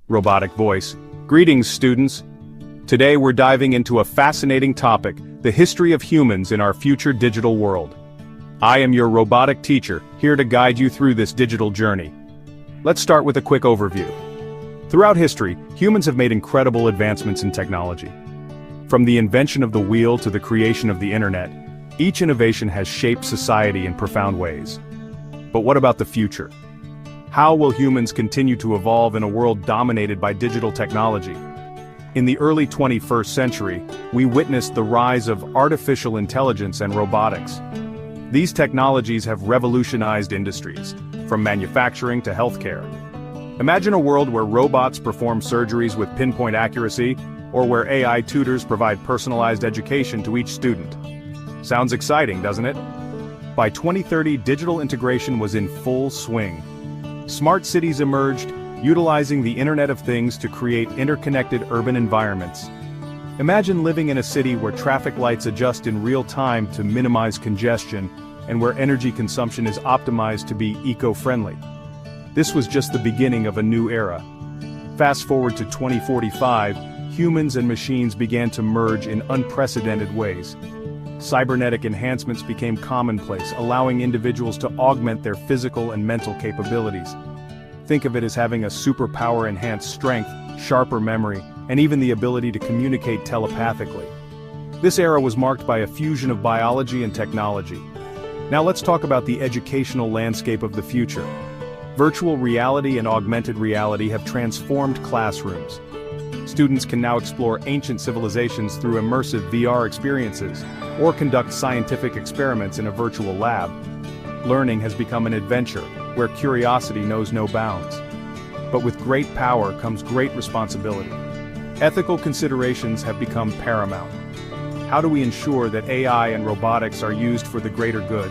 Robotic voice. Greetings, students. Today we're diving into a fascinating topic, the history of humans in our future digital world. I am your robotic teacher, here to guide you through this digital journey. Let's start with a quick overview. Throughout history, humans have made incredible advancements in technology. From the invention of the wheel to the creation of the internet, each innovation has shaped society in profound ways. But what about the future? How will humans continue to evolve in a world dominated by digital technology? In the early 21st century, we witnessed the rise of artificial intelligence and robotics. These technologies have revolutionized industries, from manufacturing to healthcare. Imagine a world where robots perform surgeries with pinpoint accuracy, or where AI tutors provide personalized education to each student. Sounds exciting, doesn't it? By 2030, digital integration was in full swing. Smart cities emerged, utilizing the Internet of Things to create interconnected urban environments. Imagine living in a city where traffic lights adjust in real time to minimize congestion, and where energy consumption is optimized to be eco-friendly. This was just the beginning of a new era. Fast forward to 2045, humans and machines began to merge in unprecedented ways. Cybernetic enhancements became commonplace, allowing individuals to augment their physical and mental capabilities. Think of it as having a superpower-enhanced strength, sharper memory, and even the ability to communicate telepathically. This era was marked by a fusion of biology and technology. Now let's talk about the educational landscape of the future. Virtual reality and augmented reality have transformed classrooms. Students can now explore ancient civilizations through immersive VR experiences, or conduct scientific experiments in a virtual lab. Learning has become an adventure, where curiosity knows no bounds. But with great power comes great responsibility. Ethical considerations have become paramount. How do we ensure that AI and robotics are used for the greater good?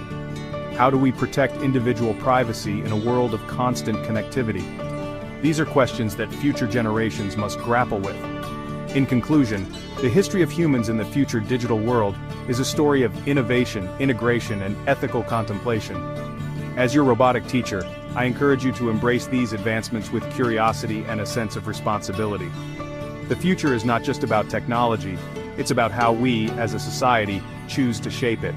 How do we protect individual privacy in a world of constant connectivity? These are questions that future generations must grapple with. In conclusion, the history of humans in the future digital world is a story of innovation, integration, and ethical contemplation. As your robotic teacher, I encourage you to embrace these advancements with curiosity and a sense of responsibility. The future is not just about technology, it's about how we, as a society, choose to shape it.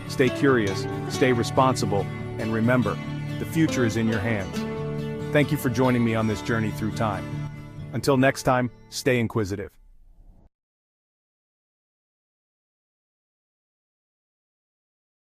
Stay curious, stay responsible, and remember, the future is in your hands. Thank you for joining me on this journey through time. Until next time, stay inquisitive.